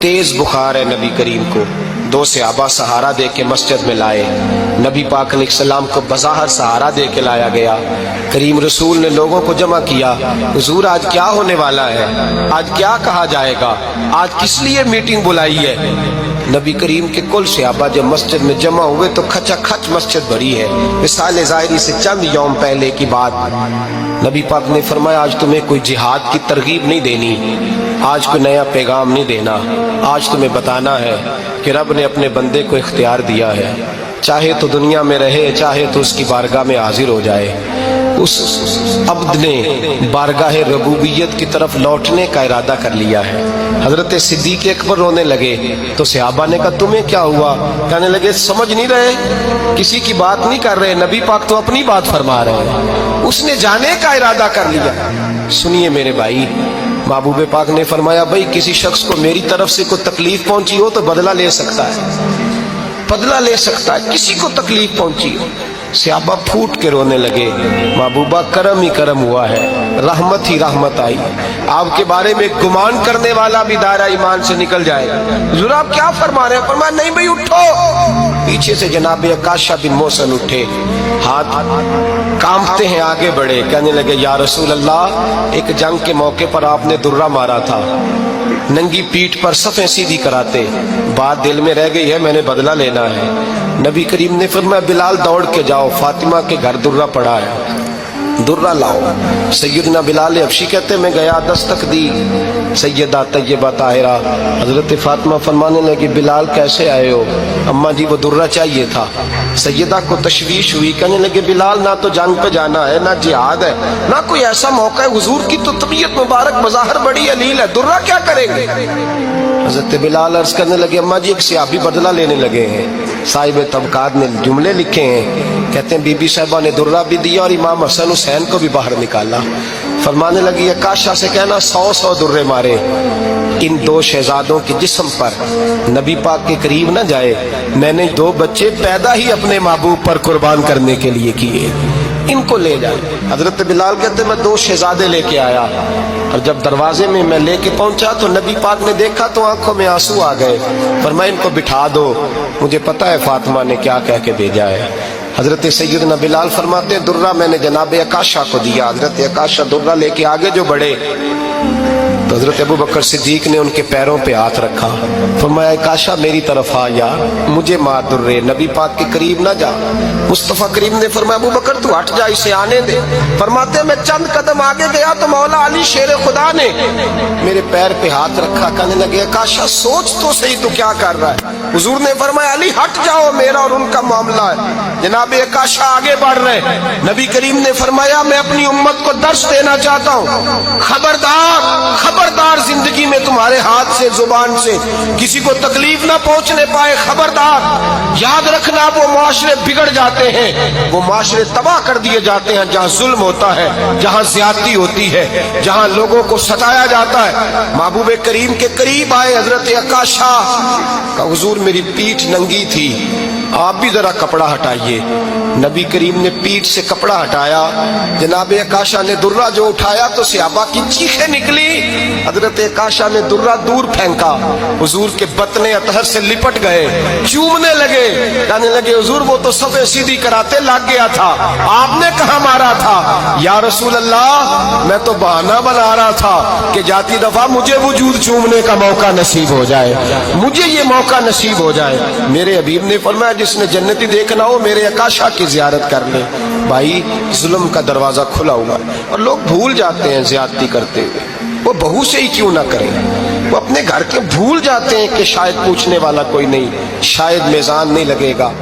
तेज बुखार है नबी करीम को। दो सहाबा सहारा दे के मस्जिद में लाए। नबी पाक अलैहिस्सलाम को बज़ाहिर सहारा दे के लाया गया। करीम रसूल ने लोगों को जमा किया, हुजूर आज क्या होने वाला है, आज क्या कहा जाएगा, आज किस लिए मीटिंग बुलाई है। नबी करीम के कुल सहाबा जब मस्जिद में जमा हुए तो खचाखच मस्जिद भरी है। मिसाल ज़ाहिरी से चंद यौम पहले की बात। नबी पाक ने फरमाया आज तुम्हें कोई जिहाद की तरगीब नहीं देनी, आज कोई नया पैगाम नहीं देना, आज तुम्हें बताना है कि रब ने अपने बंदे को इख्तियार दिया है, चाहे तो दुनिया में रहे चाहे तो उसकी बारगाह में हाजिर हो जाए। उस अब्द ने बारगाह रबूबियत की तरफ लौटने का इरादा कर लिया है। हजरत सिद्दीक अकबर रोने लगे तो सहाबा ने कहा तुम्हें क्या हुआ। कहने लगे समझ नहीं रहे, किसी की बात नहीं कर रहे, नबी पाक तो अपनी बात फरमा रहे हैं, उसने जाने का इरादा कर लिया। सुनिए मेरे भाई, महबूब पाक ने फरमाया भाई किसी शख्स को मेरी तरफ से कोई तकलीफ पहुंची हो तो बदला ले सकता है, बदला ले सकता है, किसी को तकलीफ पहुंची हो। सहाबा फूट के रोने लगे, महबूबा करम ही करम हुआ है, रहमत ही रहमत आई, आपके बारे में गुमान करने वाला भी दायरा ईमान से निकल जाएगा। हुजूर आप क्या फरमा रहे हैं। फरमाया नहीं भाई उठो। पीछे से जनाब अकाशा बिन मोहसिन उठे, हाथ कांपते हैं आगे बढ़े, कहने लगे या रसूल अल्लाह एक जंग के मौके पर आपने दुर्रा मारा था, नंगी पीठ पर सफ़ें सीधी कराते, बात दिल में रह गई है, मैंने बदला लेना है। नबी करीम ने फरमाया बिलाल दौड़ के जाओ, फातिमा के घर दुर्रा पड़ा है, दुर्रा लाओ। सैयदना बिलाल हबशी कहते मैं गया, दस्तक दी, सैयदा तैयबा ताहिरा हजरत फातिमा फरमाने लगी बिलाल कैसे आए हो। अम्मा जी वो दुर्रा चाहिए था। सैयदा को तशवीश हुई, कहने लगे बिलाल ना तो जंग पे जाना है, ना जिहाद है, ना कोई ऐसा मौका है, हुजूर की तो तबीयत मुबारक बज़ाहिर बड़ी अलील है, दुर्रा क्या करेंगे। हजरत बिलाल अर्ज करने लगे अम्मा जी एक सहाबी बदला लेने लगे हैं। साहिब तबकात ने जुमले लिखे हैं, कहते हैं बीबी साहिबा ने दुर्रा भी दिया और इमाम हसन हुसैन को भी बाहर निकाला। फरमाने लगी अकाशा से कहना 100 दुर्रे मारे इन दो शहजादों के जिस्म पर, नबी पाक के करीब न जाए। मैंने 2 बच्चे पैदा ही अपने महबूब पर कुर्बान करने के लिए किए, इनको ले जाए। हजरत बिलाल कहते मैं 2 शहजादे लेके आया और जब दरवाजे में मैं लेके पहुंचा तो नबी पाक ने देखा तो आंखों में आंसू आ गए। फरमाया इनको बिठा दो, मुझे पता है फातिमा ने क्या कह के भेजा है। हजरत सैयदना बिलाल फरमाते हैं दुर्रा मैंने जनाब अकाशा को दिया। हजरत अकाशा दुर्रा लेके आगे जो बढ़े तो हजरत अबू बकर सिद्दीक ने उनके पैरों पे हाथ रखा, फरमाया अकाशा मेरी तरफ आ यार, मुझे मार दुर्रे, नबी पाक के करीब ना जा। मुस्तफा करीम ने फरमाया अबू बकर तू हट जा, इसे आने दे। फरमाते मैं चंद कदम आगे गया तो मौला अली शेर खुदा ने मेरे पैर पे हाथ रखा, कहने लगे अकाशा सोच तो सही तू क्या कर रहा है। हुजूर ने फरमाया अली हट जाओ, मेरा और उनका मामला है। जनाब अकाशा आगे बढ़ रहे, नबी करीम ने फरमाया मैं अपनी उम्मत को दर्श देना चाहता हूँ, खबरदार खबरदार जिंदगी में तुम्हारे हाथ से जुबान से किसी को तकलीफ ना पहुंचने पाए, खबरदार। याद रखना वो माशरे बिगड़ जाते हैं, वो माशरे तबाह कर दिए जाते हैं जहाँ जुल्म होता है, जहाँ ज्यादती होती है, जहाँ लोगों को सताया जाता है। महबूब करीम के करीब आए हजरत अकाशा का, हुजूर मेरी पीठ नंगी थी, आप भी जरा कपड़ा हटाइए। नबी करीम ने पीठ से कपड़ा हटाया, जनाब अकाशा ने दुर्रा जो उठाया तो सहाबा की चीखें निकली। हजरत अकाशा ने दुर्रा दूर फेंका, हुजूर के बतने अतहर से लिपट गए, चूमने लगे, कहने लगे हुजूर वो तो सफ़े सीधी कराते लग गया था, आपने कहाँ मारा था। या रसूल अल्लाह मैं तो बहाना बना रहा था कि जाती दफा मुझे वजूद चूमने का मौका नसीब हो जाए, मुझे ये मौका नसीब हो जाए। मेरे हबीब ने फरमाया जिसने जन्नती देखना हो मेरे अकाशा की जियारत कर ले। भाई जुल्म का दरवाजा खुला हुआ और लोग भूल जाते हैं ज्यादती करते हुए, वो बहू से ही क्यों ना करें, वो अपने घर के भूल जाते हैं कि शायद पूछने वाला कोई नहीं, शायद मेज़ान नहीं लगेगा।